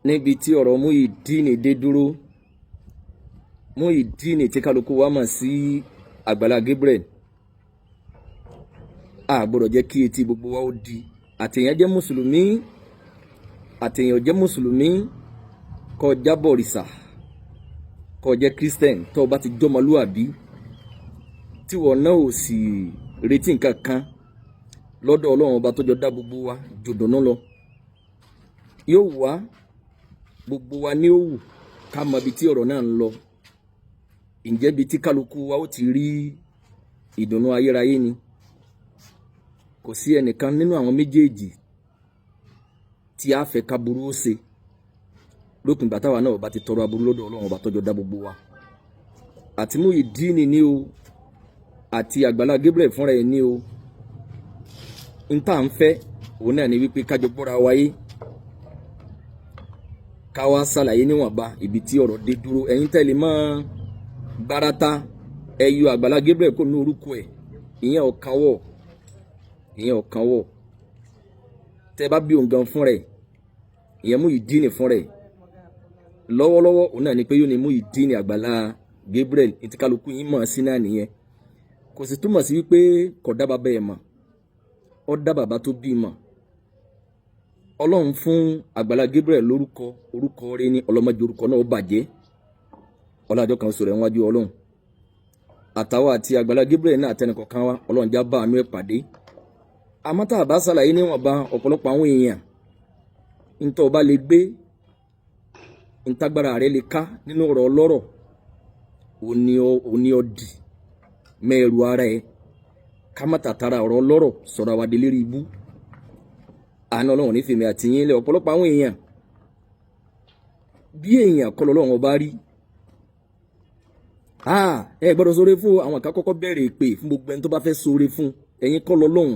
níbi tí ọ̀rọ̀ Muyideen dé dúró. Muyideen tí kálukú wa mọ̀ sí Agbala Gabriel. A gbọ́dọ̀ jẹ́ kí etí gbogbo wa ó di. Àtèyàn jẹ́ mùsùlùmí, àtèyàn jẹ́ mùsùlùmí, kó jábọ̀ rìsà, kó jẹ́ Christian, tó bá ti jọmọlúàbí, tí wọ́n náà ò sì retí nǹkan kan lọ́dọ̀ Ọlọ́run ọba tó jọ dá gbogbo wa jòdùnú lọ. Yóò wá gbogbo wa ní òwù ká mọ ibi tí ọ̀rọ̀ náà ń lọ. Ǹjẹ́ ibi tí kálukú wa ó ti rí ìdùnnú ayérayé ni? Kò sí ẹnìkan nínú àwọn méjèèjì tí a fẹ́ ká burú ó ṣe lópin ìgbà táwa náà bá ti tọrọ aburú lọ́dọ̀ Ọlọ́run ọba tó jọ dá gbogbo wa. Àti Muyideen ni o, àti Agbala Gabriel fúnra ẹ̀ ní o. N tá à ń fẹ́ òun náà ni wípé kájọ gbọ́ra wáyé, ká wá ṣàlàyé níwọ̀nba ibi tí ọ̀rọ̀ dé dúró. Ẹ̀yin tẹ́lẹ̀ mọ́ gbárata ẹ yọ Agbala Gabriel kó ní orúkọ ẹ̀, ìyẹn ọ̀kan wọ̀, ìyẹn ọ̀kan wọ̀. Tẹ́ bá bí òun gan fúnra ẹ̀, ìyẹn Muyideen fúnra ẹ̀, lọ́wọ́lọ́wọ́ òun náà ni pé yóò ní Muyideen Agbala Gabriel, ní tí kálukú yín mọ̀ sí náà nìyẹn. Kò sì túmọ̀ sí wípé kò dá bàbá ẹ̀ mọ̀, ó dá bàbá tó bí mọ̀. Ọlọ́run fún Agbala Gabriel lórúkọ, orúkọ rẹ̀ ní ọlọ́mọdé orúkọ náà ó bàjẹ́. Ọlọ́jọ́ kan sọ̀rọ̀ níwájú Ọlọ́run. Àtàwọn àti Agbala Gabriel náà àtẹnìkọ̀ọ̀kan wa, Ọlọ́run já bá àánú ẹ̀ pàdé. Àmọ́ tá a bá ṣàlàyé níwọ̀nba ọ̀pọ̀lọpọ̀ àwọn èèyàn, ntọ́ ọba lè gbé, ntagbára rẹ̀ lè ká nínú ọ̀rọ̀ ọlọ́rọ̀, òní ọdì mẹ́rù ara ẹ̀, ká má tàtàrà ọ̀rọ̀ ọlọ́rọ̀ sọ̀rọ̀ àwàdé lérí ibú. Àánú Ọlọ́run ní fèmí àti yín lẹ̀. Ọ̀pọ̀lọpọ̀ àwọn èèyàn, bí èèyàn kọ́ lọ́lọ́run ọba rí. Ẹ gbọ́dọ̀ sóre fún àwọn kan kọ́kọ́ bẹ̀rẹ̀ èpè fún gbogbo ẹni tó bá fẹ́ sóre fún. Ẹ̀yin kọ́ lọ́lọ́run,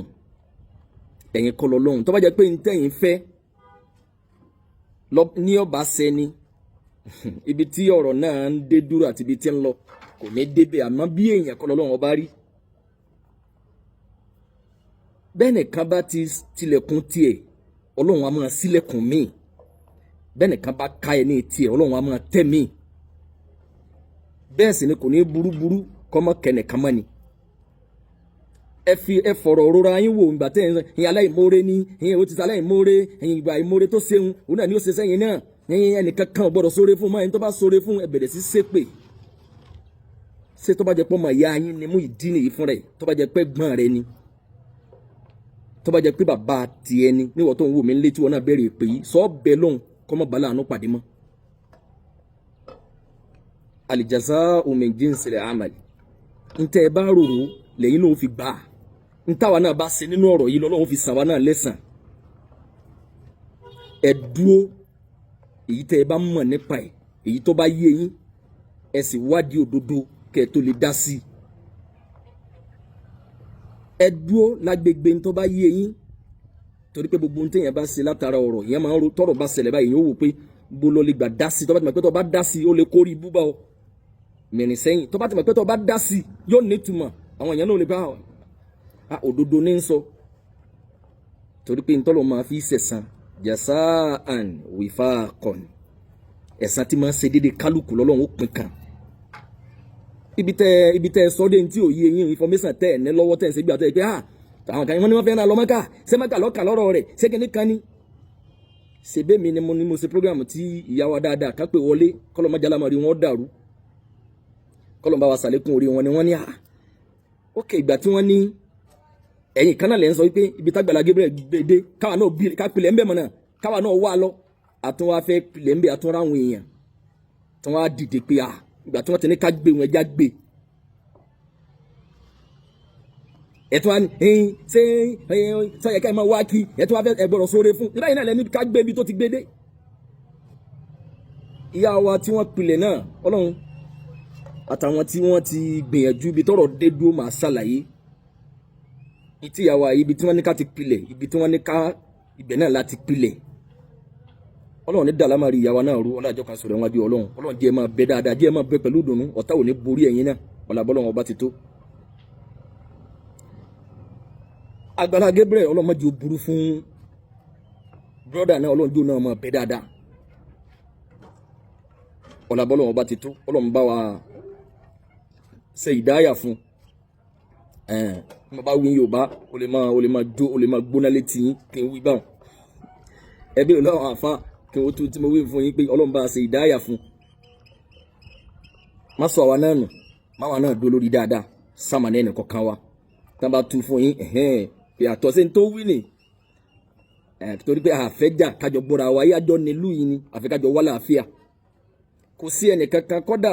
ẹ̀yin kọ́ lọ́lọ́run. Tó bá jẹ́ pé ní tẹ̀yin fẹ́ ní ọba sẹni, ibi tí ọ̀rọ̀ náà ń dé dúró àti ibi tí ń lọ kò ní débẹ̀. Àmọ́ bí èèyàn kọ́ lọ́lọ́run ọba rí, bẹ́ẹ̀ nìkan bá ti tilẹ̀kùn tiẹ̀, Ọlọ́run á máa ṣílẹ̀kùn míì. Bẹ́ẹ̀ nìkan bá ká ẹ ní tiẹ̀, Ọlọ́run á máa tẹ̀ míì. Bẹ́ẹ̀ sì ni kò ní burúburú kọ́mọ kẹ́nìkan mọ́ ni. Ẹ fọ̀rọ̀ rora yín wò ìgbà tẹ́ ẹ̀yin aláìmoore ní, ẹ̀yin ó ti sa aláìmoore, ẹ̀yin ìgbà ìmoore tó ṣeun òun náà ni ó ṣe sẹ́yìn náà. Ẹ̀yin ẹnìkan kan ò gbọ́dọ̀ sóre fún, máa ẹni tó bá sóre fún ẹ bẹ̀rẹ̀ sí ṣépè. Ṣé tó bá jẹ́ pé ọmọ ìyá yín ni Muyideen yìí fún rẹ̀, tó bá jẹ́ pé gbọ́n rẹ ni, tó bá jẹ́ pé bàbá tiẹ̀ ni, níwọ̀n tó ń wò mí létí wọn náà bẹ̀rẹ̀ èpè yìí, sọ bẹ́ẹ̀ lóhùn kọ́mọ bàálà àánú pàdé mọ́. Al-jazā'u min jinsil 'amal. Ntẹ́ ẹ bá rorò lẹ́yìn náà ó fi gbà. Ntáwa náà bá ṣe nínú ọ̀rọ̀ yìí lọ́lọ́run fi sàn wá náà lẹ́sàn. Ẹ dúró èyí tẹ́ ẹ bá mọ̀ nípa ẹ̀, èyí tó bá yé yín, ẹ sì wádìí òdodo kẹ́ ẹ tó lè dá sí i. Ẹ dúró lágbègbè tó bá yé yín, torí pé gbogbo ohun téèyàn bá ṣe látara ọ̀rọ̀ yẹn máa ń ro, tọ́rọ̀ bá ṣẹlẹ̀ báyìí yóò wò pé bó lọ lè gbà dá sí i. Tó bá ti mọ̀ pé tó bá dá sí i ó lè kórìí búbá o mìrìn sẹ́yìn. Tó bá ti mọ̀ pé tó bá dá sí i yóò nítumọ̀, àwọn èèyàn náà lè bá òdodo ní ń sọ. Torí pé ntọ́lọ́ máa fi ṣẹ̀san jasā'an wifāqan, ẹ̀san tí máa ń ṣe déédéé kálukú lọ́lọ́run ó pín kan. Ibi tẹ́ sọ́dẹ̀ ní tí ò yé yín, information tẹ́ ẹ̀ ní lọ́wọ́ tẹ́ ẹ̀ ń ṣe bí àtọ́ ẹ̀ pé àwọn kan ní wọ́n fẹ́ náà lọ Mẹ́kà, ṣé Mẹ́kà lọ́kà lọ́rọ̀ rẹ̀, ṣé kìíní kan ní. Ṣèbé mi ni mo ṣe program tí ìyá wa dáadáa ká pè wọlé, kọ́lọ́ má jálá máa rí wọn dàrú, kọ́lọ́ bá wa ṣàlékún orí wọn ni wọ́n ní ókè ìgbà tí wọ́n ní ẹ̀yin kan náà lẹ́ ń sọ wípé ibi t'Agbala Gabriel gbèdé káwa náà bí ká pilẹ̀ ń bẹ̀ mọ̀ náà, káwa náà wà lọ, àtúnwá fẹ́ pilẹ̀ ń bẹ̀ àtúnra àwọn èèyàn tí wọ́n á dìde pé ìgbà tí wọ́n ti ní ká gbé wọn ẹja gbé. Ẹ̀tún wa ni ṣé sọ̀yẹ̀ ká ẹ máa wá kí ẹ̀tún wa fẹ́ ẹ̀gbọ́dọ̀ sóore fún nígbà yìí náà lẹ́ni ká gbé ibi tó ti gbédé. Ìyá wa tí wọ́n pilẹ̀ náà, Ọlọ́run àtàwọn tí wọ́n ti gbìyànjú ibi tọ́rọ̀ dé dúró máa ṣàlàyé. Ìtì ìyá wa ibi tí wọ́n ní ká ti pilẹ̀, ibi tí wọ́n ní ká ibẹ̀ náà láti pilẹ̀. Ọlọ́run ní dàlámà rí ìyá wa náà rú, ọlọ́jọ́ kan sọ̀rọ̀ wájú Ọlọ́run. Ọlọ́run jẹ́ máa bẹ dáadáa, jẹ́ máa bẹ pẹ̀lú ìdùnnú, ọ̀tá ò ní borí ẹ̀yin náà, ọ̀làbọ́lọ́run ọba ti tó. Agbala Gabriel, Ọlọ́run má jẹ́ ó burú fún brọ́dà náà, Ọlọ́run jẹ́ náà máa bẹ dáadáa. ọ̀la bọ́lọ̀ wọn bá ti tó ọlọ́run bá wa ṣe ìdáyà fún mo bá wí Yorùbá o lè máa gbóná létí yín kí n wí báwọn ẹbí ọlọ́run àfa kí n tún tí mo wí fún yín pé ọlọ́run bá ṣe ìdáyà fún má sọ àwa náà nù má wa náà dó lórí dáadáa sáàmà ní ẹnì kọ̀ọ̀kan wa tá bá tún fún yín pé àtọ̀sẹ́ tó wí nì torí pé àfẹ́jà kájọ gbọ́ra wa yájọ́ nílùú yìí ni àfi kájọ wá láàfíà kò sí ẹnì kankan kọ́dà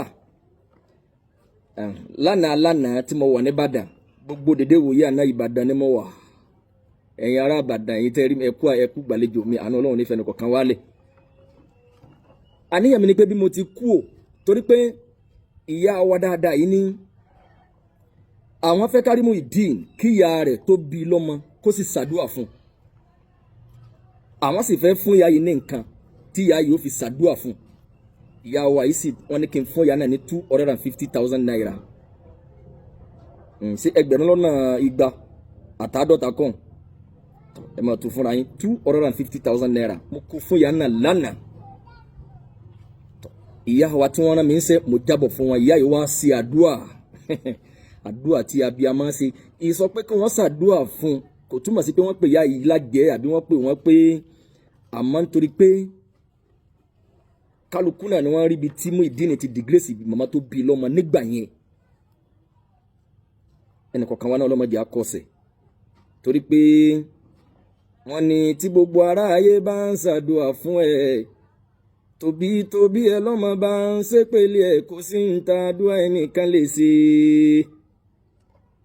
lánàá tí mo wà ní Ìbàdàn gbogbo dédé wòye àná Ìbàdàn ni mo wà ẹ̀yin ará Ìbàdàn yìí tẹ́ rí ẹkú gbàlejò mi àná Ọlọ́run nífẹ̀ẹ́ nìkọ̀ọ̀kan wálẹ̀ àníyàn mi ni pé bí mo ti kú ò torí pé ìyá wa dáadáa yìí ní àwọn fẹ́ kárí Muyideen kí ìyá rẹ̀ tó bí lọ́mọ kó sì ṣàdúà fún àwọn sì fẹ́ fún ìyá yìí ní nǹkan tí ìyá yìí ó fi ṣàdúà fún ìyá wa yìí sì wọ́n ní kí n fún ìyá náà ní 250,000 naira sí 250 kan ẹ máa tún fúnra yín 250,000 naira mo kó fún ìyá náà lánàá ìyá wa tí wọ́n rán mi ń ṣe mo jábọ̀ fún wọn ìyá yìí wá sí àdúà àdúà tí abiyamọ ṣe ìsọ pé kí wọ́n ṣàdúà fún kò túmọ̀ sí pé wọ́n pè ìyá yìí lájẹ́ àbí wọ́n pè àmọ́ nítorí pé kálukú náà ni wọ́n rí ibi tí Muyideen ti dìgírèsì màmá tó bí lọ́mọ nígbà yẹn ẹnì kọ̀ọ̀kan wa náà ọlọ́mọdé akọ̀ọ̀sẹ̀ torí pé wọ́n ní tí gbogbo ará ayé bá ń ṣàdúà fún ẹ tóbi ẹ lọ́mọ bá ń ṣépèlé ẹ kò sí ń ta àdúà ẹnìkan lè ṣe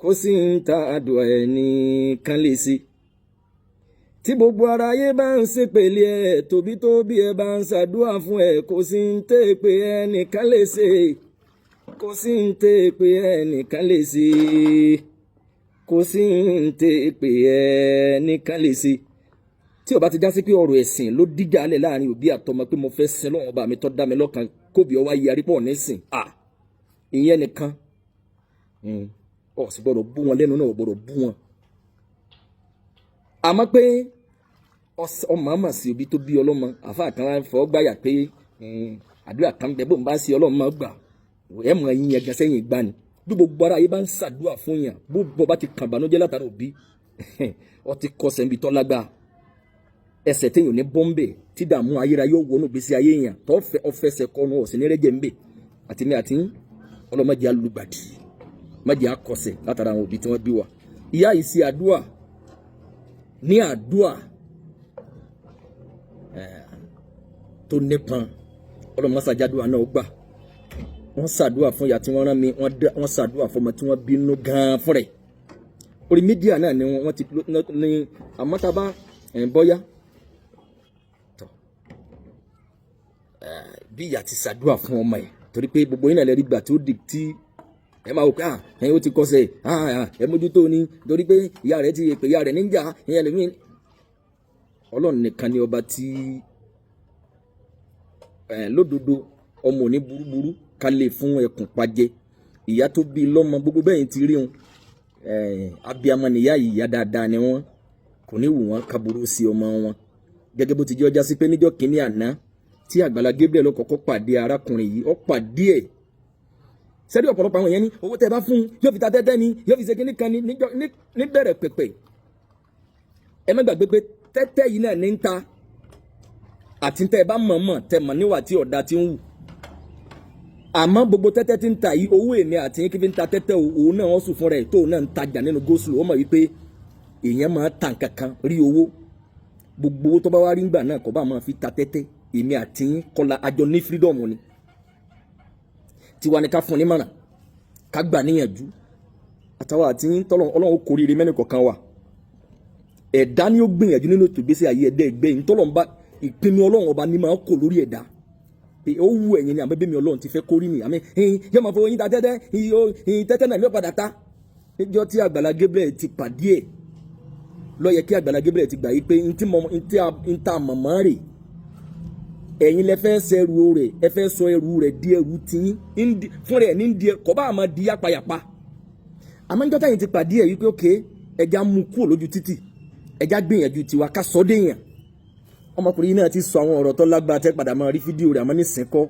kò sí ń ta àdúà ẹnìkan lè ṣe tí gbogbo ara ayé bá ń ṣépèlé ẹ tóbi ẹ bá ń ṣàdúà fún ẹ kò sí ń tẹ́ pé ẹnìkan lè ṣe kò sí ń tẹ́ pé ẹnìkan lè ṣe kò sí ń tẹ́ pé ẹnìkan lè ṣe tí ó bá ti já sí pé ọ̀rọ̀ ẹ̀sìn ló díjà alẹ́ láàrin òbí àtọmọ pé mo fẹ́ sin lọ́wọ́ ọba mi tó dá mi lọ́kàn kóbi ọwá yarí pọ̀ nísìn ìyẹn nìkan sì gbọ́dọ̀ bú wọn lẹ́nu náà gbọ́dọ̀ bú wọn àmọ́ pé ọmọ àmà sí òbí tó bí ọlọ́mọ àfáà kan fọ́ gbáyà pé àdúrà kan bẹ bó ń bá sí ọlọ́mọ gbà ẹ̀ mọ̀ ẹ̀yìn yẹn gan sẹ́yìn ìgbà ni bí gbogbo ara yìí bá ń ṣàdúrà fún yàn bó bá ti kàn bànújẹ́ látara òbí ọ ti kọsẹ̀ níbi tó lágbára ẹsẹ̀ téèyàn ní bọ́m̀bẹ̀ tí dààmú ayéra yóò wọnú gbèsè ayé yàn tó ọfẹsẹ̀ kọnu ọ̀sìn ní rẹ́jẹ̀ ńbẹ̀ àti mi àti ọlọ́mọdé alùgbàdì mọ́dé akọsẹ̀ látara àwọn òbí tí wọ́n bí wa ìyá yìí sí àdúà ní àdúà tó nípọn ọlọ́mọsàjádùà náà ó gbà wọ́n ṣàdúà fún ìyá tí wọ́n rán mi wọ́n ṣàdúà fún ọmọ tí wọ́n bínú gan-an fún rẹ̀ orí mídíà náà ni wọ́n ti ní àmọ́tàbá bọ́yá bí ìyá ti ṣàdúà fún ọmọ ẹ̀ torí pé gbogbo yín náà lè rí gbà tí ó di tí ẹ máa wò pé ẹ̀yin ó ti kọsẹ̀ ẹ mójútó ni torí pé ìyá rẹ̀ ti pè ìyá rẹ̀ níjà ìyẹn lèmi Ọlọ́run nìkan ni ọba tí lódodo ọmọ òní burúburú ká lè fún ẹkùn pàjẹ ìyá tó bí lọ́mọ gbogbo bẹ́ẹ̀ ti rí wọn abiyamọ nìyá ìyá dáadáa ni wọ́n kò ní wù wọ́n kaburú sí ọmọ wọn gẹ́gẹ́ bó ti jẹ́ ọjà sí pé níjọ́ kínní àná tí Àgbàlá Gabriel kọ́kọ́ pàdé arákùnrin yìí ó pàdé ẹ̀ sẹ́dí ọ̀pọ̀lọpọ̀ àwọn yẹn ní owó tẹ́ bá fún yóò fi ta tẹ́tẹ́ ni yóò fi ṣe kíní kan ní bẹ̀rẹ̀ pẹ̀pẹ̀ ẹ má gbàgbé pé tẹ́tẹ́ yìí náà ní ń ta àti tẹ́ ẹ bá mọ̀ọ́mọ̀ tẹ́ mọ̀ níwà tí ọ̀dà ti ń wù àmọ́ gbogbo tẹ́tẹ́ tí ń ta yìí owó èmi àti yín kí fi ń ta tẹ́tẹ́ òun náà wọ́n sùn fún rẹ̀ tóun náà ń tajà nínú gósùlù ó mọ̀ wípé èèyàn máa tàn kankan rí owó gbogbo owó tó bá wá rí ńgbà náà kò bá máa fi ta tẹ́tẹ́ èmi àti yín kọ́la àjọ ní freedom ni tiwa ni ká fún ní mọ̀nà ká gbà níyànjú àtàwọn àti yín tọ́lọ́ Ọlọ́run kò rí rí mẹ́rin kọ̀ọ̀kan wa ẹ̀dá ni ó gbìyànjú nínú ètò ìgbésí ayé ẹ̀dá ẹgbẹ́ yìí tọ́lọ́ ń bá ìpinnu Ọlọ́run ọba ní máa kò lórí ẹ̀dá pé ó wù ẹ̀yin ni àmọ́ mi Ọlọ́run ti fẹ́ kórìí ni àmì yóò máa fọwọ́ yín ta tẹ́tẹ́ tẹ́tẹ́ náà ló padà ta níjọ́ tí Àgbàlá Gabriel ti pàdé ẹ̀ ló yẹ kí Àgbàlá Gabriel ti gbà yí pé n ta mọ̀mọ́ rè ẹ̀yin lẹ fẹ́ sẹ́rù rẹ̀ ẹ fẹ́ sọ ẹrù rẹ̀ di ẹrù tiyín fún rẹ̀ ní di kọ́ bá àmọ́ di yápayàpa àmọ́ níjọ́ táyìn ti pàdé ẹ̀ wípé òkè ẹja mú kúrò lójú títì ẹja gbìyànjú tiwa ká sọ déyàn ọmọkùnrin náà ti sọ àwọn ọ̀rọ̀ tó lágbára tẹ́ padà máa rí fídíò rẹ̀ àmọ́ nísìnyí kọ́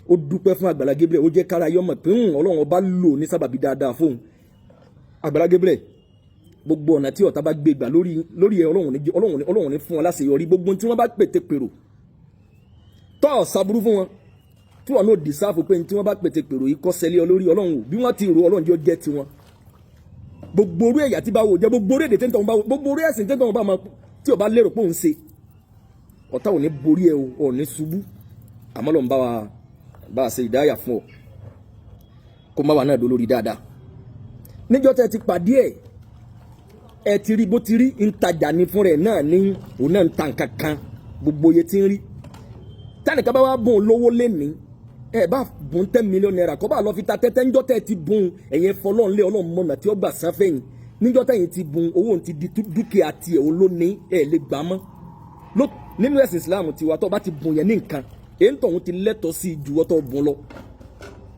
ó dúpẹ́ fún Agbala Gabriel ó jẹ́ kára yọmọ pé Ọlọ́run ọba lò ní sábàbí dáadáa fóun Agbala Gabriel gbogbo ọ̀nà tí ọ̀tá bá gbé gbà lórí ẹ Ọlọ́run ní fún wọn láṣeyọrí gbogbo tí wọ́n bá pète pèrò tọ́ ṣàbúrú fún wọn tí wọn náà dìsáàfù pé tí wọ́n bá pète pèrò yìí kọ́ sẹ́lẹ̀ olórí Ọlọ́run bí wọ́n ti rò Ọlọ́run jọ jẹ́ tiwọn gbogbo orí ẹ̀yà tí bá wò jẹ́ gbogbo orí èdè tẹ́ntàn bá wò gbogbo orí ẹ̀sìn tẹ́ntàn bá máa tí ọba lérò pé òun ṣe ọ̀tá ò ní borí ẹ ò ní ṣubú àmọ́ lọ́n bá wa ṣe ìdáyà fún ọ kó má wà náà dolórí dáadáa níjọ́ tẹ́ ti pàdé ẹ ti rí bó ti rí ntajà ní fún rẹ̀ náà ní òun náà ń ta nǹkan kan gbogbo iye tí ń rí tánìkan bá wá bùn lówó lẹ́ni ẹ bá bùn 10 million naira kọ́ bá lọ fi ta tẹ́tẹ́ níjọ́ tẹ́ ti bùn ẹ̀yẹn fọlọ́n lé Ọlọ́run mọ̀nà tí ó gbà san fẹ́yìn níjọ́ tẹ́yìn ti bùn owó ti di dúkìá tiẹ̀ olóní ẹ̀ lè gbà mọ́ nínú ẹ̀sìn Islam tiwa tó bá ti bùn yẹn ní nǹkan èyí tó ń ti lẹ́tọ̀ọ́ sí ju ọtọ̀ bùn lọ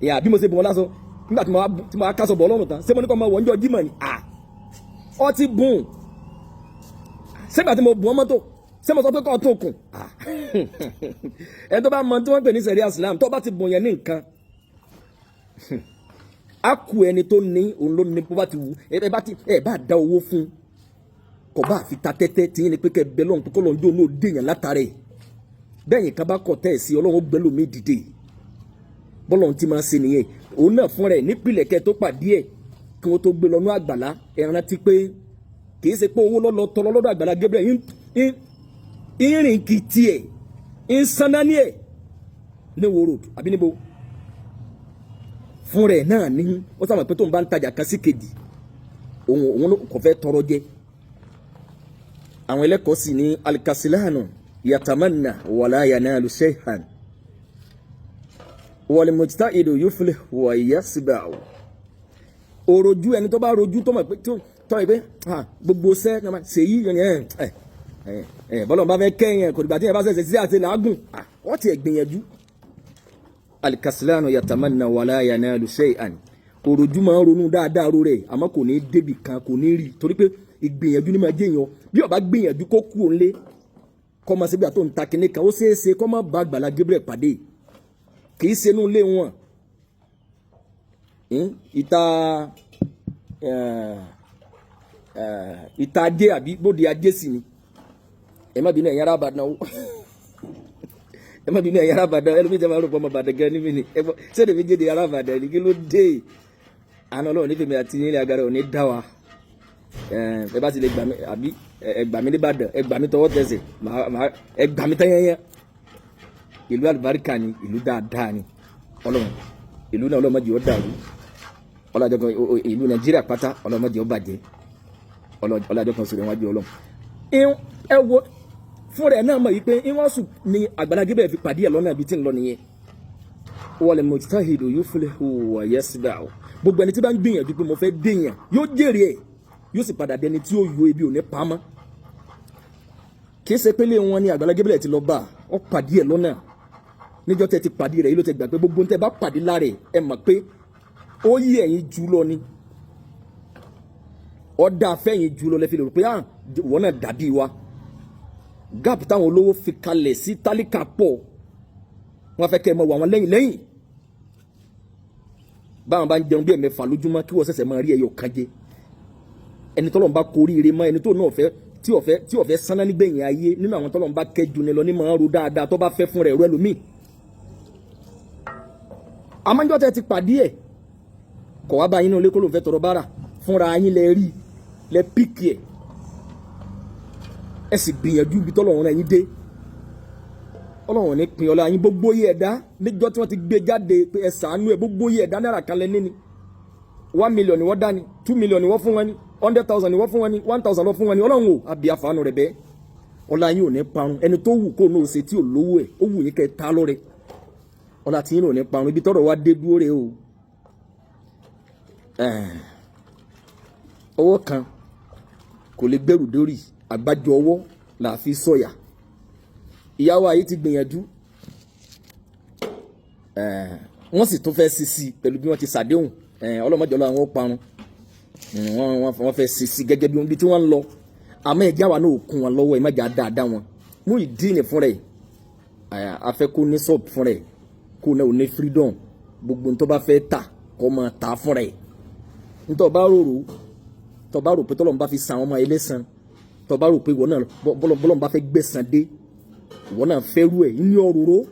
ìyá bí mo ṣe bùn wọn lásán nígbà tí mo kásọ̀ bọ̀ Ọlọ́run tán ṣé mo ní kọ́ máa wọ̀ níjọ́ Jímọ̀ ni ọ ti bùn ṣégbà tí mo bùn ọmọ tó ṣé mo sọ pé kọ́ tó kùn ẹ tó bá mọ tí wọ́n pè ní sẹ̀ríà Islam tó bá ti bùn yẹn ní nǹkan á kú ẹni tó ní òun ló ní bó bá ti wù ẹ bá dá owó fún kò bá fi ta tẹ́tẹ́ tí yín ni pé kẹ́ bẹ lọ́run kó lọ́n jó ní òde yẹn látàrẹ̀ bẹ́ẹ̀ yẹn ká bá kọ̀ tẹ́ ẹ̀ sí Ọlọ́run gbẹ́ lómi dìde bọ́lọ́run ti máa ṣe nìyẹn òun náà fún rẹ̀ nípìnlẹ̀ kẹ́ tó pàdé ẹ̀ kí wọ́n tó gbé lọ́nú Àgbàlá ẹ rántí pé kì í ṣe pé owó lọ́lọ́ tọrọ lọ́dọ̀ Agbala Gabriel ìrìn kìtì ẹ̀ ìsanání ẹ̀ ní wo road àbí níbo fún rẹ̀ náà ní wọ́n sábà pé tó ń bá ń tajà kan sí kejì òun kò fẹ́ tọrọ jẹ àwọn ẹlẹ́kọ̀ọ́ sì ní alikasilanu yatamanna wala yanalu shay'an wal mujtahidu yuflihu wa yasba'u òròjú ẹni tó bá rojú tó mọ̀ pé tó ẹ pé gbogbo ṣẹ́ ṣèyí bọ́lọ̀ bá fẹ́ kẹ́yìn kò dìgbà tí ẹ bá ṣẹ̀ṣẹ̀ sí àti làágùn wọ́n ti ẹ̀ gbìyànjú alikasilanu yatamanna wala yanalu shay'an òròjú máa ń ronú dáadáa ro rẹ̀ àmọ́ kò ní débì kan kò ní rí torí pé ìgbìyànjú ni máa jẹ́yàn bí ó bá gbìyànjú kó kú òun lé kọ́ máa ṣègbà tó ń ta kinní kan ó ṣeé ṣe kọ́ máa bá Agbala Gabriel pàdé kì í ṣe inú ilé wọn ìta ajé àbí bóde ajé sì ni ẹ má bínú ẹ̀yin ará Ìbàdàn o ẹ má bínú ẹ̀yin ará Ìbàdàn ẹlòmíì jẹ́ máa rò pọ̀ ọmọ Ìbàdàn gan níbi ni ṣéde mi jẹ́de ará Ìbàdàn ni kí ló dé àná Ọlọ́run nífẹ̀ẹ́ mi àti nílẹ̀ agara ò ní dá wa ẹ bá ti lè gbà mí àbí ẹ gbà mí nìbàdàn ẹ gbà mí tọwọ́ tẹsẹ̀ ẹ gbà mí tẹ́yẹ́yẹ́ ìlú àlùbáríkà ni ìlú dáadáa ni Ọlọ́run ìlú náà Ọlọ́run má jẹ́ ó dàrú ọlọ́jọ́ kan ìlú Nàìjíríà pátá Ọlọ́run má jẹ́ ó bàjẹ́ ọlọ́jọ́ kan sọ̀rọ̀ wájú Ọlọ́run ẹ wo fún rẹ̀ náà mọ̀ yìí pé ìwọ́n sùn ni Agbala Gabriel fi pàdé ẹ̀ lọ́nà ibi tí ń lọ nìyẹn wal mujtahidu yuflihu wa yasba'u gbogbo ẹni tí bá ń gbìyànjú pé mo fẹ́ dèèyàn yóò jèrè ẹ̀ yóò sì padà dẹni tí ó yọ ebi ò ní pamọ́ kì í ṣe pélé wọn ni Agbala Gabriel ti lọ bá ọ pàdé ẹ̀ lọ́nà níjọ́ tẹ́ ti pàdé rẹ̀ yìí ló ti gbà pé gbogbo tẹ́ bá pàdé lára ẹ̀ mọ̀ pé ó yí ẹ̀yin jù lọ ni ọ̀dà afẹ́yìn jù lọ lẹ́fi lè rò pé wọ́n náà dàbí wa gáàpù táwọn olówó fi kalẹ̀ sí tálíkà pọ̀ wọ́n fẹ́ kẹ́ ẹ mọ̀ wà wọ́n lẹ́yìn báwọn bá ń jẹun bí ẹ̀mẹ́fà lójúmọ́ kí wọ́n ṣẹ̀ṣẹ̀ máa rí ẹyọ kan jẹ ẹni tọ́lọ́run bá koríire mọ́ ẹni tó náà fẹ́ tí ọ̀fẹ́ sáná nígbẹ̀yìn ayé nínú àwọn tọ́lọ́run bá kẹjù ni lọ ní máa ń ro dáadáa tó bá fẹ́ fún rẹ̀ rú ẹlòmíì àmọ́jọ́ tẹ́ ti pàdé ẹ̀ kọ̀ wá bá yín náà lé kó ló ń fẹ́ tọrọ bára fúnra yín lẹ rí lẹ píkì ẹ sì gbìyànjú ibi tọ́lọ́run rẹ̀ yín dé Ọlọ́run ní pin ọlá yín gbogbo yẹ ẹ̀dá níjọ́ tí wọ́n ti gbé jáde pé ẹ ṣàánú ẹ gbogbo yẹ ẹ̀dá náírà kan lẹ ní ni 1 million ni wọ́n dá ni 2 million ni wọ́n fún wọn ni 100,000 ni wọ́n fún wọn ni 1,000 lọ fún wọn ni Ọlọ́run o àbí àfààní rẹ̀ bẹ́ẹ̀ ọlá yín ò ní parun ẹni tó wù kó náà ṣe tí ò lówó ẹ̀ ó wù yín kẹ́ ta lọ́rẹ̀ ọlá tí yín ò ní parun ibi tọ́rọ̀ wá dé dúró rẹ̀ o ọwọ́ kan kò lè gbẹ́rù dórí àgbájọ ọwọ́ là fi sọ̀yà ìyàwó ayé ti gbìyànjú wọ́n sì tún fẹ́ sisi pẹ̀lú bí wọ́n ti ṣàdéhùn ọlọ́mọdé ọlọ́run àwọn parun wọ́n fẹ́ sisi gẹ́gẹ́ bí wọ́n bí tí wọ́n ń lọ àmọ́ ẹ̀já wa náà kún wọn lọ́wọ́ ẹ̀ má jà dáadáa wọn Muyideen fún rẹ̀ afẹ́kọ́ ní sọ́ọ̀bù fún rẹ̀ kó náà ò ní freedom gbogbo tó bá fẹ́ tà kó máa tà fún rẹ̀ nítorí bá rò pé tọ́lọ́run bá fi san ọmọ ẹlẹ́sàn tó bá rò pé ìwọ náà bọ́lọ́run bá fẹ́ gbẹ̀san dé ìwọ náà fẹ́ rú ẹ̀ ní ọ̀rọ̀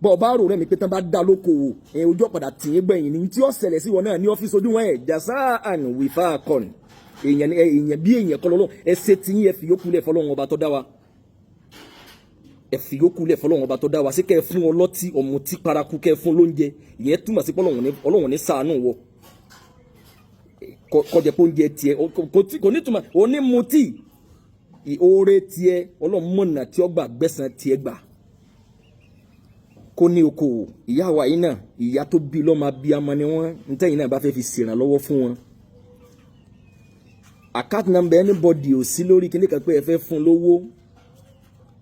bọ́ bá rò rẹ̀ mi pé tán bá dá lókòwò ojú ọ̀padà tì í gbẹ̀yìn ní tí ó ṣẹlẹ̀ sí ìwọ náà ní ọ́fíìsì ojú wọn ẹ̀ jasaan wifaqan èèyàn bí èèyàn kọ́ lọ́lọ́ ẹ ṣe tí yín ẹ fi yókù lẹ̀ fọlọ́run ọba tó dá wa ẹ fi yókù lẹ̀ fọlọ́run ọba tó dá wa sí kẹ́ ẹ fún ọlọ́tí ọ̀mùtí paraku kẹ́ ẹ fún lóúnjẹ ìyẹn túmọ̀ sí Ọlọ́run ní ṣàánú wọ kọjá pé oúnjẹ tiẹ̀ kò ní túmọ̀ onímutí oore tiẹ̀ Ọlọ́run mọ̀nà tí ó gbà gbẹ̀san tiẹ̀ gbà kó ní okòwò ìyá wa yìí náà ìyá tó bí lọ́mọ abiyamọ ni wọ́n ntẹ́yìn náà bá fẹ́ fi ṣèrànlọ́wọ́ fún wọn account number anybody ò sí lórí kíní kan pé ẹ fẹ́ fún lówó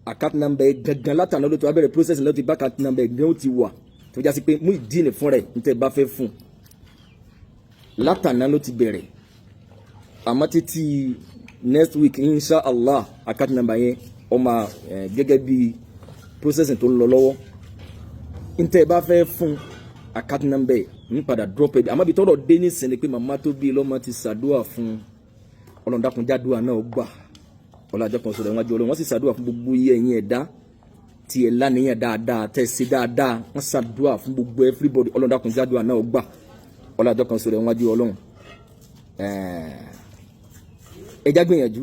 account number gangan látàná ló ti wá bẹ̀rẹ̀ process ló ti bá account number gan ó ti wà tó já sí pé Muyideen fún rẹ̀ ntẹ́ bá fẹ́ fún látàná ló ti bẹ̀rẹ̀ àmọ́ títí next week inshallah account number yẹn ó máa gẹ́gẹ́ bí processing tó ń lọ lọ́wọ́ ntẹ́ bá fẹ́ fún account number ń padà drop it àmọ́ bí tọ́rọ̀ dé ní sẹ́ni pé màmá tó bí lọ́mọ ti ṣàdúrà fún Ọlọ́run dákun jádùá náà gbà ọlọ́jọ́ kan sọ̀rọ̀ ìwájú Ọlọ́run wọ́n sì ṣàdúrà fún gbogbo iye ẹ̀yin ẹ̀dá tí ẹ̀ lánìyàn dáadáa tẹ̀ sí dáadáa wọ́n ṣàdúrà fún gbogbo everybody Ọlọ́run dákun jádùá náà gbà ọlọ́jọ́ kan sọ̀rọ̀ ìwájú Ọlọ́run ẹja gbìyànjú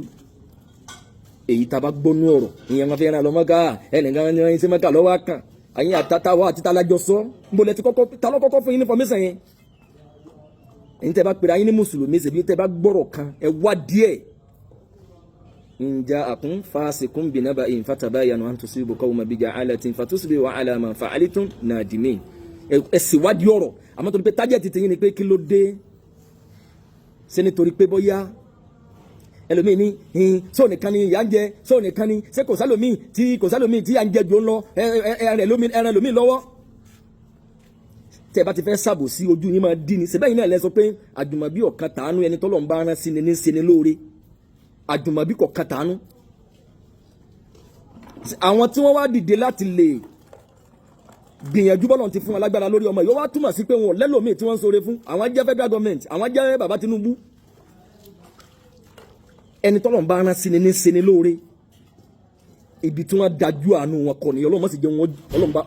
èyí tá a bá gbọ́nú ọ̀rọ̀ ìyẹn wọn fi ràn lọ́mọ́ká ẹnìkan ní ṣe mẹ́ta lọ́wọ́ kan àyìn àtàtàwọ̀ àti tàlájọ sọ nbọlẹ̀ tí ta ló kọ́kọ́ fún yín ní information yẹn ẹ̀yin tẹ́ bá pèrè ayé ní mùsùlùmí ṣèbí tẹ́ bá gbọ́rọ̀ kan ẹ wá díẹ̀ ǹjẹ́ àkún fásikún bìnàbà in fatabayanu an tusibu qawman bijahalatin fatusbihu ala ma fa'altum nadimin ẹ sì wádìí ọ̀rọ̀ àmọ́ torí pé tájẹ̀tì tẹ̀yìn ni pé kí ló dé ṣé nítorí pé bóyá ẹlòmíì ní sọ nìkan ni ìyá ń jẹ sọ nìkan ni ṣé kò sálòmíì tí à ń jẹ jò ń lọ ẹran lòmíì lọ́wọ́ tẹ́ bá ti fẹ́ sàbò sí ojú yín máa dín ní ṣe bẹ́ẹ̀ náà lẹ sọ pé àjùmọ̀bí ọ̀kan tàánú ẹni tọ́lọ̀ ń bá rán sí ni ní ṣe ni lóore àjùmọ̀bí kọ̀ọ̀kan tàánú àwọn tí wọ́n wá dìde láti lè gbìyànjú bọ́lọ̀ ti fún alágbára lórí ọmọ yóò wá túmọ̀ sí pé wọn lẹ́lòmíì tí wọ́n ń ṣoore fún àwọn jẹ́ federal government àwọn jẹ́ bàbá Tinubu ẹni tọ́lọ̀ ń bá rán sí ni ní ṣe ni lóore ibi tí wọ́n dájú àánú wọn kọ nìyẹn Ọlọ́run sì jẹ́ wọn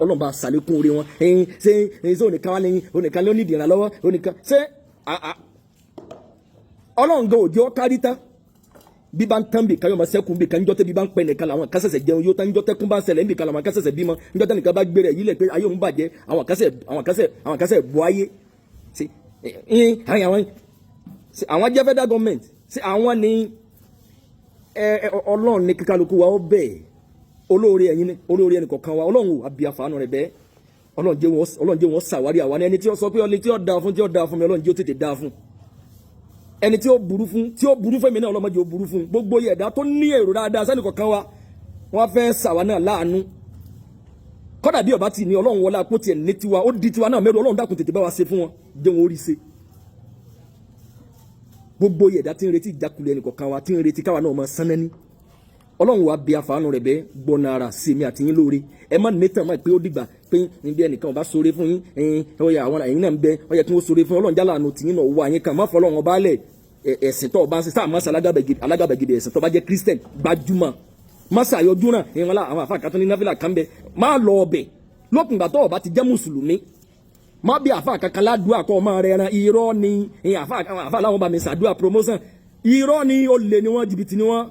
Ọlọ́run bá ṣàlékún orí wọn ṣé onìkan wá lẹ́yìn onìkan ló ní ìdìrà lọ́wọ́ onìkan ṣé Ọlọ́run gan òjò kárí tán bí bá ń tán bì káyọ̀ máa sẹ́kùn bì kan níjọ́ tẹ́ bí bá ń pẹ́ nìkan làwọn kásẹ̀sẹ̀ jẹun yóò tán níjọ́ tẹ́kùn bá ń ṣẹlẹ̀ níbi kan làwọn kásẹ̀sẹ̀ bímọ níjọ́ tẹ́ nìkan bá gbé rẹ̀ yìí lẹ̀ pé ayé òun bàjẹ́ àwọn kásẹ̀ bu ayé àwọn jẹ́ federal government àwọn ni Ọlọ́run ní kíkálukú wa ó bẹ́ẹ̀ olóore ẹni kọ̀ọ̀kan wa Ọlọ́run ò àbí àfààní rẹ̀ bẹ́ẹ̀ Ọlọ́run jẹ́ wọn ṣàwárí àwa ní ẹni tí ó sọ pé ọlẹ́ tí ó dáa fún mi Ọlọ́run jẹ́ ó tètè dáa fún ẹni tí ó burú fún mi náà ọlọ́mọdé ó burú fún gbogbo ẹ̀dá tó ní èrò dáadáa sẹ́ni kọ̀ọ̀kan wa wọ́n fẹ́ ṣàwa náà láàánú kọ́dà bí ọba ti ní Ọlọ́run wọlé àpò tiẹ̀ ní tiwa ó di tiwa náà mẹ́rù Ọlọ́run dákun tètè bá wa ṣe fún wọn jẹ́ wọn ó rí ṣe gbogbo ẹ̀dá tí ń retí ìjákulẹ̀ ẹnì kọ̀ọ̀kan wa tí ń retí káwa náà máa sánẹ́ni Ọlọ́run wa bí àfààní rẹ̀ bẹ́ẹ̀ gbọ́nà ara sèmi àti yín lóore ẹ má nẹ́tàn máa pé ó dìgbà pé níbi ẹnìkan ọba sóore fún yín ọyà àwọn ẹ̀yin náà ń bẹ ọyà kí wọ́n sóore fún Ọlọ́run jálà àánú tìyín náà wà yín kan má fọlọ́run ọba lẹ̀ ẹ̀sìn tó ọba ń ṣe sáà má alágàbẹ̀gẹ̀dẹ̀ ẹ̀sìn tó bá jẹ́ Christian gbajúmọ̀ má ṣàyọjú náà ìrànlá àwọn àfa àkàtún ní náfìlà kan bẹ má lọ ọbẹ̀ lókùngbà tó ọba ti jẹ́ mùsùlùmí má bí àfa kankan ládùúgbò àkọ́ ọmọ rẹ̀ ran irọ́ ni àfa láwọn bá mi ṣàdúrà promotion irọ́ ni olè ni wọ́n jìbìtì ni wọ́n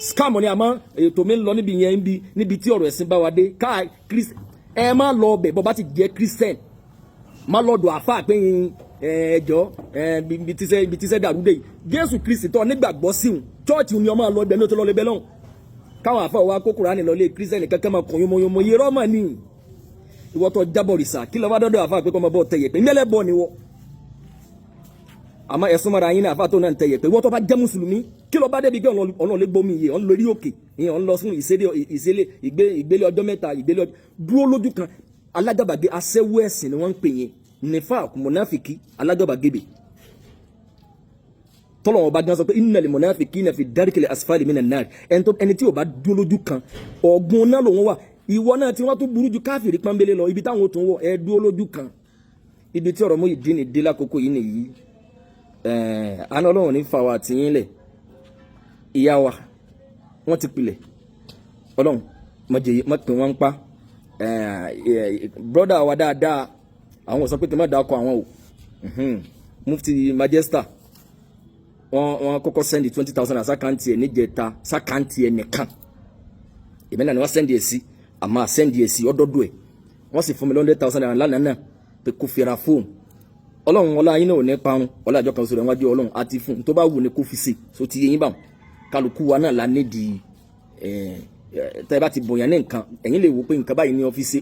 scam ni àmọ́ ètò mi ń lọ níbi yẹn níbi tí ọ̀rọ̀ ẹ̀sìn bá wa dé ká ẹ má lọ ọbẹ̀ bọ́ bá ti jẹ́ Christian má lọ́dọ̀ àfa pé ẹjọ́ ibi tí sẹ́ dàrú dé Jésù Kristi tó nígbàgbọ́ síhùn chọ́ọ̀chì ni ọmọ lọ ibẹ̀ ní o tó lọ lébẹ́ lọ́hùn káwọn àfa wa kó Kùránì lọ lé Christian kankan máa kàn yomoyomo irọ́ mà ní ìwọ tó jábọ̀ rìsà kí lọ́ bá dọ́dọ̀ àfa pé kọ́ máa bọ̀ tẹ̀yẹ̀ pé mẹ́lẹ́ bọ̀ ni wọ́ àmọ́ ẹ̀sùn mara yín ní àfa tó náà ń tẹ̀yẹ̀ pé ìwọ tó bá jẹ́ mùsùlùmí kí lọ́ bá débi pé ọ̀nà lè gbomi yìí ọ̀nà lórí òkè ìyẹn ọ̀nà lọ sún ìgbélé ọjọ́ mẹ́ta ìgbélé ọjọ́ dúró lójú kan alágàbàgebè aṣẹ́wó ẹ̀sìn ni wọ́n ń pè yẹn nifaq munafiki alágàbàgebè tọ́lọ̀ ọba gan sọ pé innal munafiqina fi darkil asfali minan nar ẹni tí ò bá dúró lójú kan ọ̀gbun náà lòun wà ìwọ náà tí wọ́n tún burú ju káfìrí pọ́nbélé lọ ibi táwọn tún wọ ẹ dúró lójú kan ibi tí ọ̀rọ̀ Muyideen dé lákòókò yìí nìyí àná Ọlọ́run ní fa wa àtìyín lẹ̀ ìyá wa wọ́n ti pilẹ̀ Ọlọ́run mọ̀pẹ̀ wọn ń pa brọ́dà wa dáadáa àwọn sọ pé kí n má dákọ̀ àwọn o Mufti Majesta wọ́n kọ́kọ́ sẹ́ndì 20,000 àsákàntì ẹ̀ níjẹta sákàntì ẹ̀ nìkan èmi náà ni wọ́n sẹ́ndì ẹ̀ sí àmọ́ sẹ́ndì ẹ̀ sí ọdọ́dọ́ ẹ̀ wọ́n sì fún mi 100,000 lánàá náà pé kò fira fóònù Ọlọ́run ọlá yín náà ò ní parun ọlá àjọ kan sọ̀rọ̀ wájú Ọlọ́run àti fún tó bá wù ní kó fi ṣe so ti yẹyin báwọn kálukú wa náà la nídìí tẹ́ bá ti bòyàn ní nǹkan ẹ̀yin lè wò pé nǹkan báyìí ní ọ́fíìsì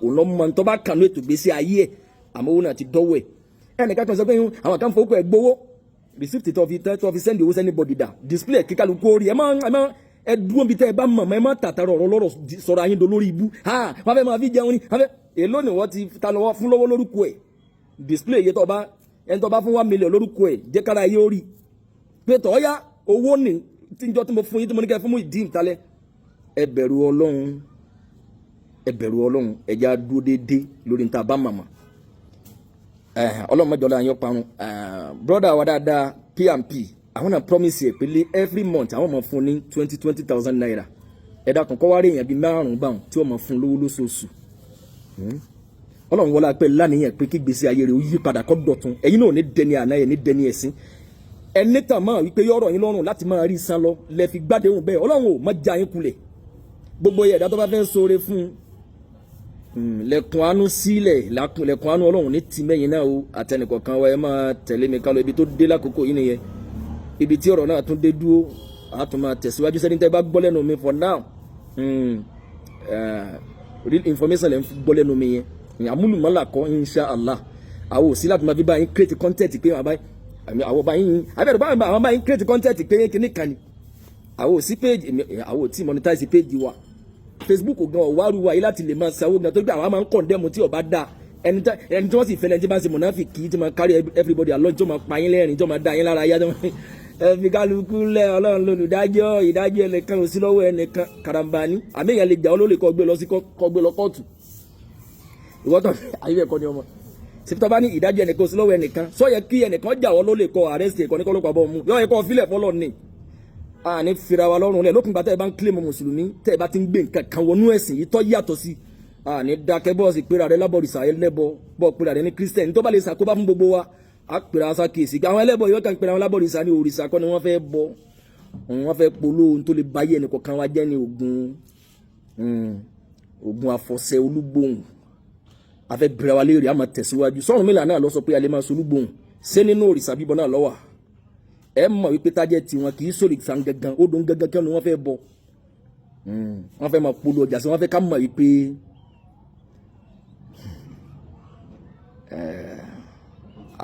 òlọ́mọ tó bá kànú ètò gbèsè ayé ẹ̀ àmọ́ owó náà ti dọ́wọ́ ẹ̀ ẹnìkan kan sọ pé àwọn kan fowó ẹ̀ gbowó receipt tó fi send owó sẹ́ni bọ̀dì dà display kí kálukú orí ẹ̀ máa ẹ dúró bí tẹ́ ẹ bá mọ̀ ẹ má tàtàrà ọ̀rọ̀ lọ́rọ̀ sọ̀rọ̀ ayé dolórí ibú wọ́n fẹ́ máa fi jẹun ní èló ni wọ́n ti ta lọ́wọ́ fún lọ́wọ́ lórúkọ ẹ̀ display yẹ tó bá ẹni tó bá fún 1 million lórúkọ ẹ̀ jẹ́ kára ayé orí pé tọ́ ya owó ní tíjọ́ tí mo fún yín tí mo ní kẹ́ fún Muyideen talẹ́ ẹ bẹ̀rù Ọlọ́run ẹja dúró déédéé lórí níta bá màmá Ọlọ́run mọ́jọ́lá yín parun brother wa dáadáa PMP àwọn náà promise ẹ̀ pé every month àwọn máa fún ní 20,000 naira ẹ̀dá kan kọ́ wá rí èèyàn bíi 5 báwọn tí wọ́n máa fún lówó lóṣooṣù Ọlọ́run wọlá pé lánìyàn pé kí gbèsè ayé rẹ̀ ó yí padà kó dọ̀tun ẹ̀yin náà ní dẹni àná ẹ̀ ní dẹni ẹ̀sìn ẹni tàn máa wípé yọ̀rọ̀ yín lọ́rùn láti máa rí san lọ lẹ́ fi gbádẹ́hùn bẹ́ẹ̀ Ọlọ́run ò má já yín kulẹ̀ gbogbo ẹ̀dá tó bá fẹ́ sóore fún lẹ̀kùn àánú sílẹ̀ lẹ̀kùn àánú Ọlọ́run ní tìmẹ́yìn náà o àtẹnìkọ̀ọ̀kan wa ẹ máa tẹ̀lé mi kálọ ibi tó dé lákòókò yìí nìyẹn ibi tí ọ̀rọ̀ náà tún dé dúró a tún máa tẹ̀síwájú sẹ́ni tẹ́ bá gbọ́ lẹ́nu mi for now real information lẹ́ ń gbọ́ lẹ́nu mi yẹn àmúlùmọ́là kọ́ insha Allah àwọn òsì láti máa fi bá yín create content pé àwọn bá yín abẹ́rẹ́ àwọn bá yín create content pé kíní kan ni àwọn òsì page àwọn òtí monetize page wa Facebook gan ọ̀wárù wa yìí láti lè máa sanwó gan tó gbé àwọn máa ń condemn tí ọba dá ẹni tí wọ́n sì fẹ́lẹ́ tí bá ń ṣe mọ̀náfìkì tí máa carry everybody along tí wọ́n máa pa yín lẹ́rìn tí wọ́n máa dá yín lára yá fi kálukú lẹ Ọlọ́run lolùdájọ́ ìdájọ́ ẹnìkan ò sí lọ́wọ́ ẹnìkan karambani àmì èèyàn lè jà ọ́ lólè kọ́ gbé lọ sí kọ́ gbé lọ kóòtù ìwọ́tọ̀ ayé ẹ̀kọ́ ni ọmọ sèpítọ́ bá ní ìdájọ́ ẹnìkan ò sí lọ́wọ́ ẹnìkan sọ yẹ kí ẹnìkan jà ọ́ lólè kọ́ arrest ẹ̀kọ́ ní kọ́lọ́pàá bọ́ mú yọ ẹ̀kọ́ fílẹ̀ fọlọ́ ni àní fira wa lọ́rùn lẹ̀ lókun bá tẹ́ ẹ bá ń claim mùsùlùmí tẹ́ ẹ bá ti ń gbé nǹkan kan wọnú ẹ̀sìn yìí tó yàtọ̀ sí àní dákẹ́ bọ́ọ̀sì pera rẹ lábọ̀rìṣà ẹlẹ́bọ bọ́ọ̀ pera rẹ ní kírísítẹ̀nì tó bá lè ṣàkóbá fún gbogbo wa a pèrè àwọn sákèsì àwọn ẹlẹ́bọ yóò kàn pèrè àwọn lábọ̀rìṣà ní òrìṣà kọ́ ni wọ́n fẹ́ bọ wọ́n fẹ́ polówó tó lè báyé ẹnì kọ̀ọ̀kan wa jẹ́ ní ogun àfọ̀ṣẹ olúgbòhùn afẹ́ bẹ̀rẹ̀ wa léèrè àmọ́ tẹ̀síwájú sọ́run mélòó náà lọ sọ pé a lè máa solúgbòhùn ṣé nínú òrìṣà bíbọ náà lọ́wà ẹ mọ̀ wípé tájẹ́ tiwọn kì í sórí ìsàn gangan ó dùn gangan kí wọ́n fẹ́ bọ wọ́n fẹ́ máa polówó ọjà sí wọ́n fẹ́ ká mọ̀ wípé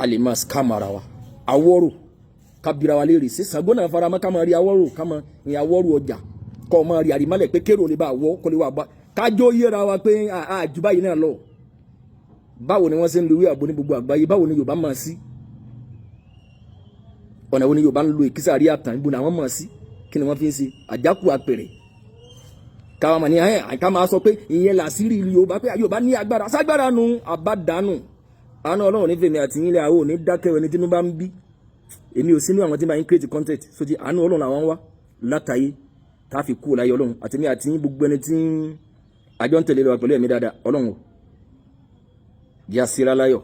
a lè máa scam ara wa awọ́rò kábíra wa léèrè sí Ṣàngó náà fara mọ́ ká máa rí awọ́rò ká máa ní awọ́rò ọjà kọ́ máa rí àrímálẹ̀ pé kérò lè bá wọ́ kó lè wà bá kájọ́ yéra wa pé àjù báyìí náà lọ báwo ni wọ́n ṣe ń lo ìwé àgbo ní gbogbo àgbáyé báwo ni Yorùbá máa sí ọ̀nà wo ni Yorùbá ń lo ìkísà rí àtàn ìbò náà wọ́n máa sí kí ni wọ́n fi ń ṣe àjákù àpèrè káwọn máa ní àìká máa sọ pé ìyẹn làṣírí Yorùbá pé Yorùbá ní agbára ságbára nu àbádànù àánú Ọlọ́run ní fèmí àti yín lé àwọn òní dákẹ́ ẹni tí inú bá ń bí èmi ò sínú àwọn tí máa ń create content so ti àánú Ọlọ́run àwọn wá látàyé tá a fi kú láyé Ọlọ́run àti mi àti yín gbogbo ẹni tí àjọ ń tẹ̀lé lọ pẹ̀lú ẹ̀mí dáadáa Ọlọ́run jẹ́ àsíra láyọ̀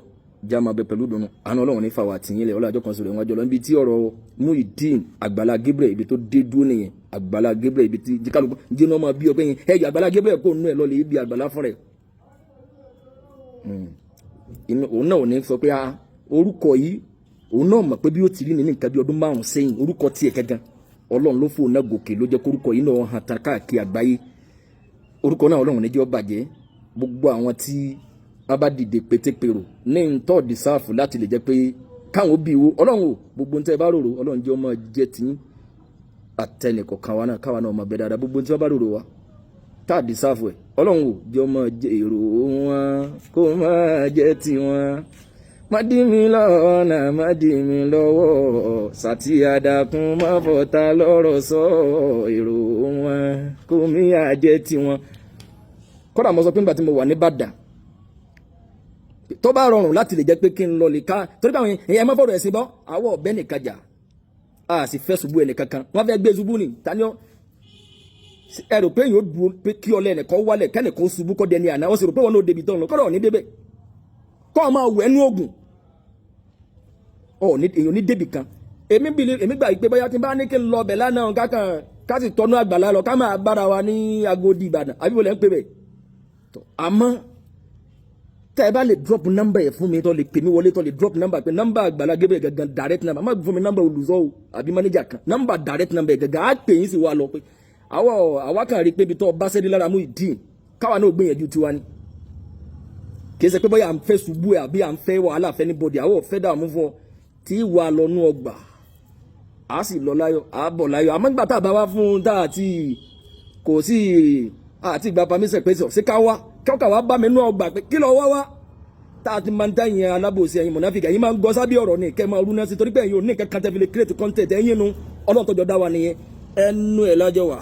jẹ́ àmọ́ abẹ pẹ̀lú dùnú àánú Ọlọ́run ní fàwọn àti yín lẹ̀ ọlọ́jọ́ kan sọ̀rọ̀ ìwájú ọlọ́run ibi tí ọ̀rọ̀ Muyideen Agbala Gabriel ibi tó dé dúró nìyẹn Agbala Gabriel ibi tí kálukú jẹ́ náà máa bí ọpẹ́ yẹn ẹ̀yọ Agbala Gabriel kò nú ẹ̀ lọ́lẹ̀ ibi Agbala fún rẹ̀ òun náà ò ní sọ pé orúkọ yìí òun náà mọ̀ pé bí ó ti rí ní nǹkan bí ọdún 5 sẹ́yìn orúkọ tiẹ̀ gẹ́gẹ́ Ọlọ́run ló fòun náà gòkè ló jẹ́ kórúkọ yìí náà hàn tán káàkiri àgbáyé orúkọ náà Ọlọ́run ní jẹ́ ó bàjẹ́ gbogbo àwọn tí wọ́n bá dìde pétépèrò ní ntọ́ọ̀dì sáàfù láti lè jẹ́ pé káwọn bí wo Ọlọ́run o gbogbo ntẹ́ bá rorò Ọlọ́run jẹ́ ọmọ jẹ́ tí àtẹnìkọ̀ kan wa náà káwa náà ọmọ bẹ dáadáa gbogbo ntẹ́ bá rorò wa táàdì sáàfù ẹ̀ Ọlọ́run o jẹ́ ọmọ jẹ́ èrò wọn kó máa jẹ́ tiwọn má dí mi lọ́nà má dí mi lọ́wọ́ sàtìyàdàkùn má fọ̀tà lọ́rọ̀ sọ èrò wọn kó mi àjẹ́ tiwọn kódà mo sọ pé nígbà tí mo wà ní Ìbàdàn tó bá rọrùn láti lè jẹ́ pé kí n lọ lè ká torí pé àwọn èèyàn máa fọ̀rọ̀ ẹ̀sìn bọ́ àwọ̀ ọ̀bẹ nìkan jà a sì fẹ́ ṣubú ẹnì kankan wọ́n fẹ́ gbé ṣubú ni tani ọ́ ẹ rò pé yóò dúró pé kí ọlẹ́ ẹnìkan wálẹ̀ kẹ́nìkan ṣubú kọ́ dẹni àná wọ́n sì rò pé wọn náà débi tán lọ kọ́dọ̀ ní débẹ̀ kọ́ ọ máa wẹ̀ nú oògùn èèyàn ní débì kan èmi gbà pé bóyá tí n bá ní kí n lọ bẹ̀ lánàá ká sì tọ́nú Àgbàlá lọ ká máa bára wa ní Agodi Ìbàdàn àbí wọlé ń pè bẹ́ẹ̀ àmọ́ tẹ́ ẹ bá lè drop number yẹn fún mi tó lè pè mí wọlé tó lè drop number pé number Agbala Gabriel gangan direct number má fún mi number olùsọ o àbí manager kan number direct number gangan á pè yín sí wa lọ pé àwa kan rí pé ibi tó bá sẹ́dí lára Muyideen káwa náà gbìyànjú tiwa ni kì í ṣe pé bóyá à ń fẹ́ ṣubú ẹ̀ àbí à ń fẹ́ wàhálà fẹ́ ní bọ́dì àwọ̀ fẹ́ dààmú fún ọ tí wà lọ́nú ọgbà á sì lọ láyọ̀ á bọ̀ láyọ̀ àmọ́ nígbà tá a bá wá fún tá àti kò sí àti ìgbà pàmísẹ̀ pé sọ sí ká wá kọ́kà wá bá mi nú ọgbà pé kí lọ wá tá a ti máa ń dá yẹn alábòsí ẹ̀yin mọ̀náfíkà ẹ̀yin máa ń gbọ́ sábẹ́ ọ̀rọ̀ ni kẹ́ máa rú náà sí torí pé ẹ̀yin ò ní nǹkan kan tẹ́ fi lè create content ẹ̀yin nu ọlọ́tọ̀jọ́ dá wa nìyẹn ẹnu ẹ̀ lájọ wà.